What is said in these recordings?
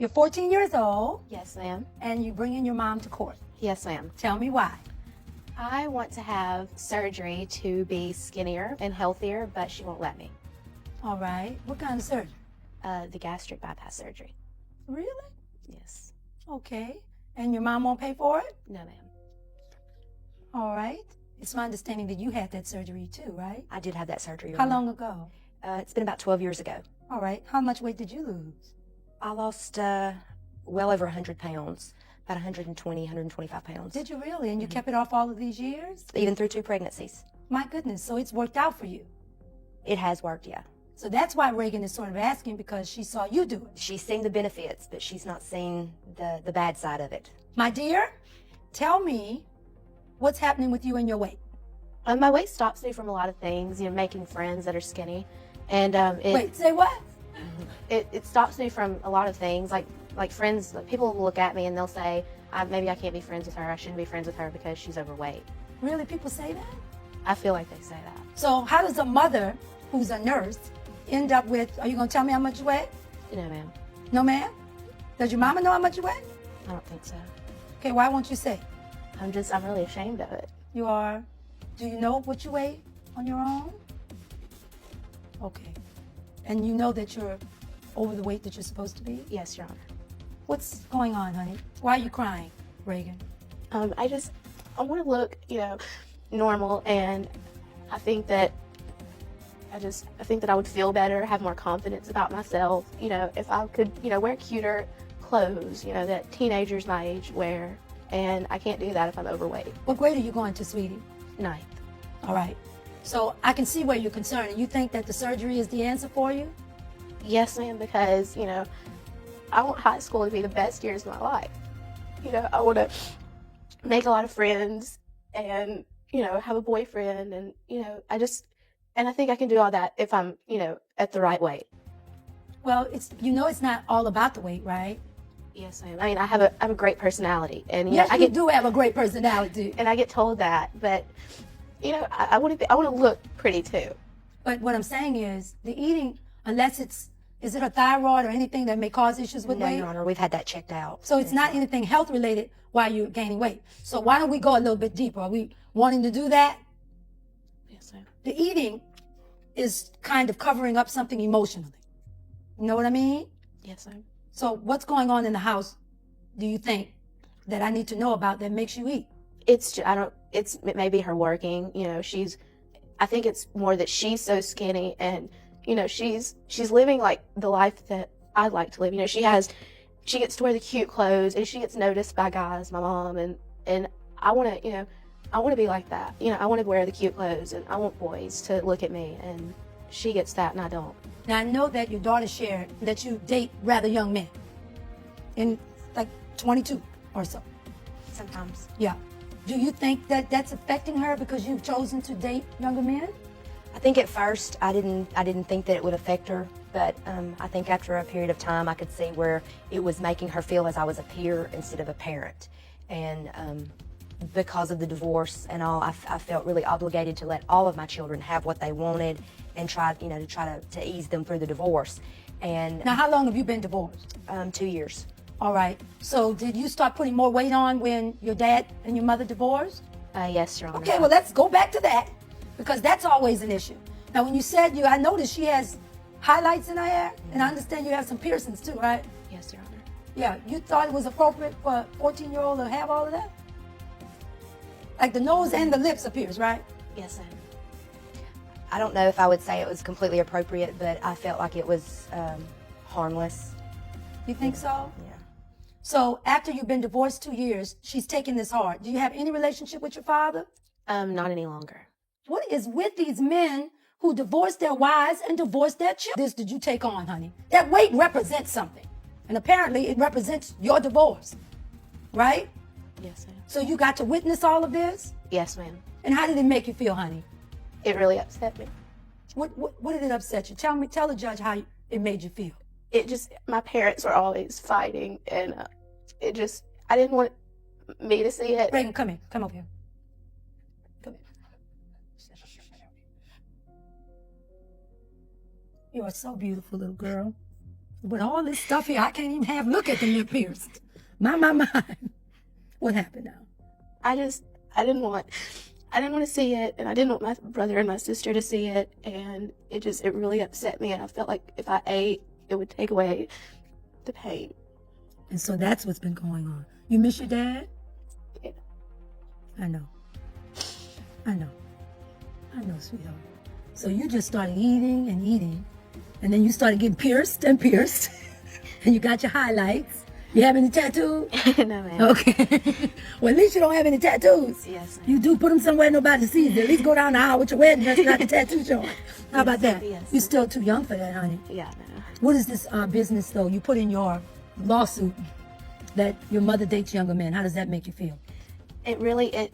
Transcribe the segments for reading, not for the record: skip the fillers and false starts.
You're 14 years old, Yes, ma'am. and you bring in your mom to court. Yes, ma'am. Tell me why. I want to have surgery to be skinnier and healthier, but she won't let me. All right. What kind of surgery? The gastric bypass surgery. Really? Yes. Okay. And your mom won't pay for it? No, ma'am. All right. It's my understanding that you had that surgery too, right? I did have that surgery. How long ago? It's been about 12 years ago. All right. How much weight did you lose? I lost well over 100 pounds, about 120, 125 pounds. Did you really? And you kept it off all of these years? Even through 2 pregnancies. My goodness. So it's worked out for you. It has worked, yeah. So that's why Reagan is sort of asking, because she saw you do it. She's seen the benefits, but she's not seen the bad side of it. My dear, tell me what's happening with you and your weight. My weight stops me from a lot of things, making friends that are skinny. And Wait, say what? it stops me from a lot of things, like friends. People will look at me and they'll say, maybe I can't be friends with her. I shouldn't be friends with her because she's overweight. Really? People say that? I feel like they say that. So how does a mother who's a nurse end up with, are you going to tell me how much you weigh? No, ma'am. No, ma'am? Does your mama know how much you weigh? I don't think so. Okay, why won't you say? I'm really ashamed of it. You are. Do you know what you weigh on your own? Okay. And you know that you're over the weight that you're supposed to be? Yes, Your Honor. What's going on, honey? Why are you crying, Reagan? I want to look, normal, and I think that I would feel better, have more confidence about myself, if I could, wear cuter clothes, that teenagers my age wear, and I can't do that if I'm overweight. What grade are you going to, sweetie? 9th. All right. So I can see where you're concerned, and you think that the surgery is the answer for you? Yes, ma'am, because, I want high school to be the best years of my life. I want to make a lot of friends and, have a boyfriend, and, and I think I can do all that if I'm, at the right weight. Well, it's not all about the weight, right? Yes, ma'am. I mean, I have a great personality, and Yes, you do have a great personality. and I get told that, but I want to look pretty too. But what I'm saying is, the eating, unless is it a thyroid or anything that may cause issues with No, weight? Your Honor, we've had that checked out. So it's not anything health related while you're gaining weight. So why don't we go a little bit deeper? Are we wanting to do that? Yes, ma'am. The eating is kind of covering up something emotionally. You know what I mean? Yes, ma'am. So what's going on in the house, do you think, that I need to know about that makes you eat? It may be her working, I think it's more that she's so skinny, and, she's living like the life that I'd like to live. She gets to wear the cute clothes, and she gets noticed by guys, my mom, and I want to be like that. I want to wear the cute clothes, and I want boys to look at me, and she gets that and I don't. Now, I know that your daughter shared that you date rather young men, in like 22 or so. Sometimes. Yeah. Do you think that that's affecting her because you've chosen to date younger men? I think at first I didn't think that it would affect her, but I think after a period of time I could see where it was making her feel as I was a peer instead of a parent. And because of the divorce and all, I felt really obligated to let all of my children have what they wanted and try to ease them through the divorce. And Now, how long have you been divorced? 2 years. All right. So did you start putting more weight on when your dad and your mother divorced? Yes, Your Honor. Okay, well, let's go back to that, because that's always an issue. Now, when you said I noticed she has highlights in her hair, and I understand you have some piercings too, right? Yes, Your Honor. Yeah, you thought it was appropriate for a 14-year-old to have all of that? Like the nose and the lips appears, right? Yes, ma'am. I don't know if I would say it was completely appropriate, but I felt like it was harmless. You think so? Yeah. So after you've been divorced 2 years, she's taking this hard. Do you have any relationship with your father? Not any longer. What is with these men who divorce their wives and divorce their children? This did you take on, honey? That weight represents something. And apparently it represents your divorce, right? Yes, ma'am. So you got to witness all of this? Yes, ma'am. And how did it make you feel, honey? It really upset me. What did it upset you? Tell the judge how it made you feel. My parents were always fighting, and I didn't want me to see it. Reagan, come here. Come over here. Come here. You are so beautiful, little girl. With all this stuff here, I can't even look at the lip pierced. My. What happened now? I didn't want to see it, and I didn't want my brother and my sister to see it, and it really upset me, and I felt like if I ate, it would take away the pain. And so that's what's been going on. You miss your dad? Yeah. I know, sweetheart. So you just started eating and eating, and then you started getting pierced and pierced, and you got your highlights. You have any tattoos? No, ma'am. Okay. Well, at least you don't have any tattoos. Yes, ma'am. You do put them somewhere nobody sees. At least go down the aisle with your wedding dress and not the tattoo showing. How about that? Yes. You're still too young for that, honey. Yeah, no. What is this business, though? You put in your lawsuit that your mother dates younger men. How does that make you feel? It really, it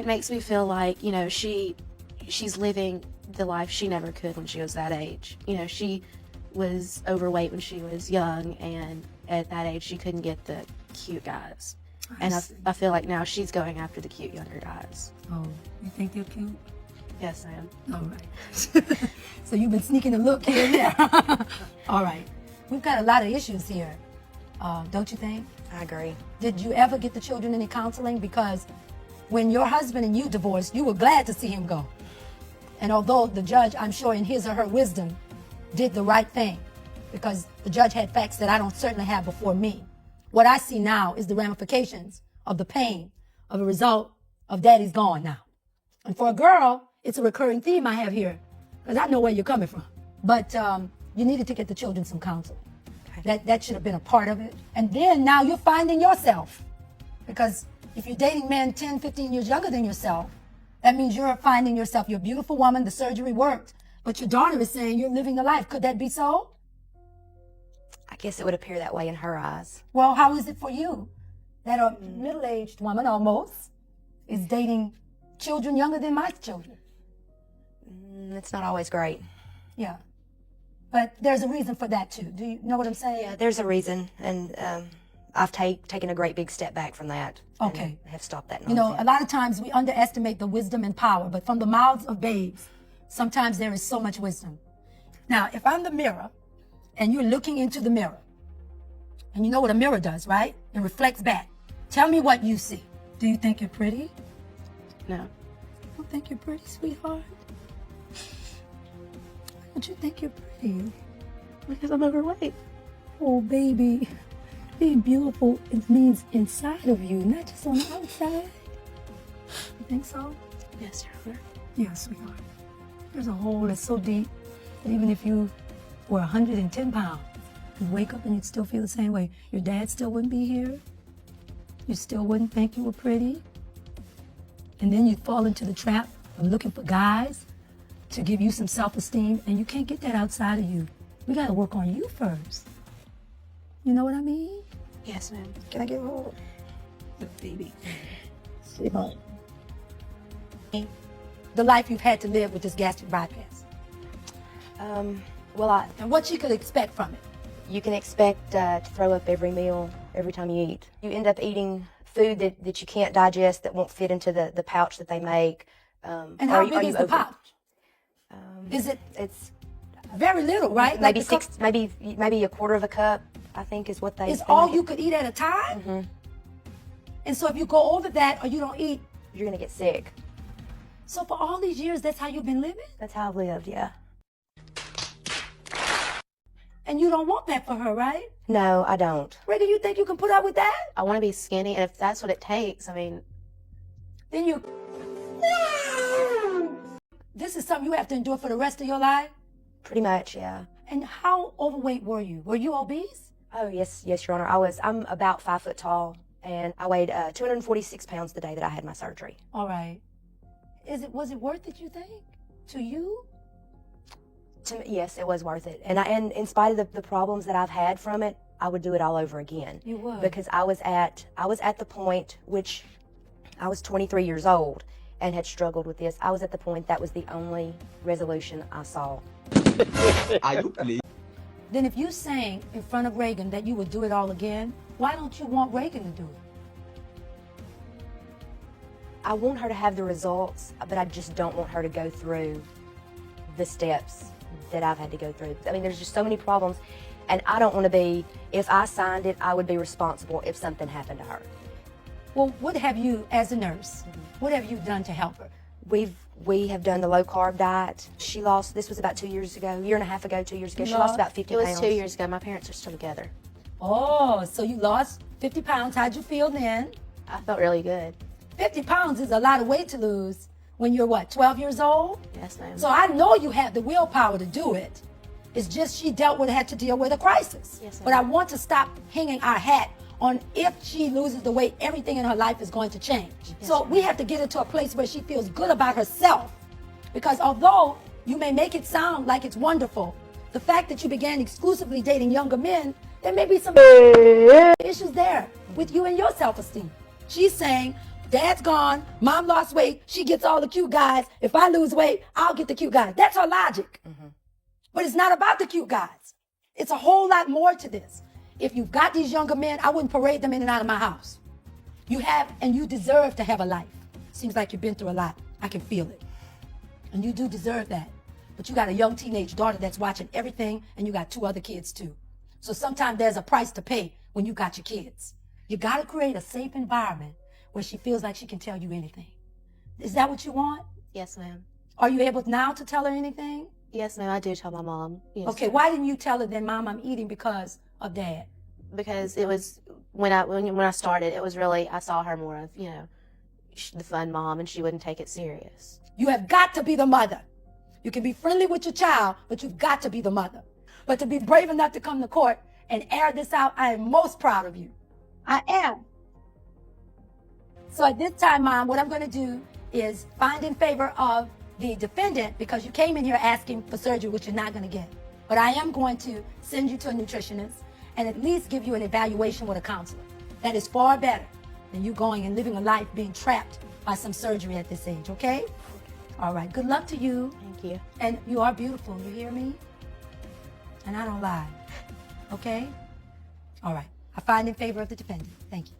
makes me feel like, you know, she's living the life she never could when she was that age. You know, she was overweight when she was young, and at that age she couldn't get the cute guys. I feel like now she's going after the cute younger guys. Oh, you think they're cute? Yes, I am. All right. So you've been sneaking a look here and there. All right. We've got a lot of issues here, don't you think? I agree. Did you ever get the children any counseling? Because when your husband and you divorced, you were glad to see him go. And although the judge, I'm sure in his or her wisdom, did the right thing, because the judge had facts that I don't certainly have before me. What I see now is the ramifications of the pain of a result of daddy's gone now. And for a girl, it's a recurring theme I have here, because I know where you're coming from. But you needed to get the children some counseling. That should have been a part of it. And then now you're finding yourself. Because if you're dating men 10, 15 years younger than yourself, that means you're finding yourself. You're a beautiful woman, the surgery worked. But your daughter is saying you're living the life. Could that be so? I guess it would appear that way in her eyes. Well, how is it for you that a middle-aged woman almost is dating children younger than my children? It's not always great. Yeah. But there's a reason for that too. Do you know what I'm saying? Yeah, there's a reason, and I've taken a great big step back from that. Okay. And have stopped that You know, nonsense. a lot of times we underestimate the wisdom and power, but from the mouths of babes, sometimes there is so much wisdom. Now, if I'm the mirror and you're looking into the mirror, and you know what a mirror does, right? It reflects back. Tell me what you see. Do you think you're pretty? No. You don't think you're pretty, sweetheart? Why don't you think you're pretty? Because I'm overweight. Oh, baby. Being beautiful, it means inside of you, not just on the outside. You think so? Yes, Your Honor. Yeah, sweetheart. There's a hole that's so deep that even if you were 110 pounds, you'd wake up and you'd still feel the same way. Your dad still wouldn't be here. You still wouldn't think you were pretty. And then you'd fall into the trap of looking for guys to give you some self-esteem, and you can't get that outside of you. We gotta work on you first. You know what I mean? Yes, ma'am. Can I get a hold? Baby. Sweetheart. The life you've had to live with this gastric bypass. Well, And what you could expect from it. you can expect to throw up every meal, every time you eat. You end up eating food that you can't digest, that won't fit into the pouch that they make. And how big is the pouch? Is it? It's Very little, right? maybe Like the cup maybe a quarter of a cup, I think, is what they. is they all make you it. could eat at a time? And so if you go over that or you don't eat, You're gonna get sick. so for all these years, that's how you've been living? That's how I've lived. Yeah. And you don't want that for her, right? No, I don't. Reggie, you think you can put up with that? I want to be skinny, and if that's what it takes, I mean, Then you... This is something you have to endure for the rest of your life? Pretty much, yeah. And how overweight were you? Were you obese? Oh yes, Your Honor. I'm about 5 foot tall, and I weighed 246 pounds the day that I had my surgery. All right. Was it worth it, you think? To you? To me, yes, it was worth it. And in spite of the problems that I've had from it, I would do it all over again. You would? Because I was at the point, which I was 23 years old and had struggled with this. I was at the point that was the only resolution I saw. Are you pleased? Then if you sang in front of Reagan that you would do it all again, why don't you want Reagan to do it? I want her to have the results, but I just don't want her to go through the steps that I've had to go through. I mean, there's just so many problems. And I don't want to be, if I signed it, I would be responsible if something happened to her. Well, what have you, as a nurse, what have you done to help her? We have done the low carb diet. She lost, this was about 2 years ago, a year and a half ago, 2 years ago. She lost about 50 It was pounds. 2 years ago. My parents are still together. Oh, so you lost 50 pounds. How'd you feel then? I felt really good. 50 pounds is a lot of weight to lose when you're, what, 12 years old? Yes, ma'am. So I know you have the willpower to do it. It's just she had to deal with a crisis. Yes, ma'am. But I want to stop hanging our hat on if she loses the weight, everything in her life is going to change. So we have to get her to a place where she feels good about herself. Because although you may make it sound like it's wonderful, the fact that you began exclusively dating younger men, there may be some issues there with you and your self-esteem. She's saying, Dad's gone, Mom lost weight, she gets all the cute guys. If I lose weight, I'll get the cute guys. That's her logic. But it's not about the cute guys. It's a whole lot more to this. If you've got these younger men, I wouldn't parade them in and out of my house. You have, and you deserve to have a life. Seems like you've been through a lot. I can feel it. And you do deserve that. But you got a young teenage daughter that's watching everything, and you got 2 other kids too. So sometimes there's a price to pay when you got your kids. You got to create a safe environment where she feels like she can tell you anything. Is that what you want? Yes, ma'am. Are you able now to tell her anything? Yes, ma'am. I do tell my mom. Yes. Okay, why didn't you tell her then, Mom, I'm eating because of Dad? Because it was when I started, it was really, I saw her more of, the fun mom, and she wouldn't take it serious. You have got to be the mother. You can be friendly with your child, but you've got to be the mother. But to be brave enough to come to court and air this out, I am most proud of you. I am. So at this time, Mom, what I'm going to do is find in favor of the defendant, because you came in here asking for surgery, which you're not going to get. But I am going to send you to a nutritionist and at least give you an evaluation with a counselor. That is far better than you going and living a life being trapped by some surgery at this age, okay? All right, good luck to you. Thank you. And you are beautiful, you hear me? And I don't lie, okay? All right, I find in favor of the defendant. Thank you.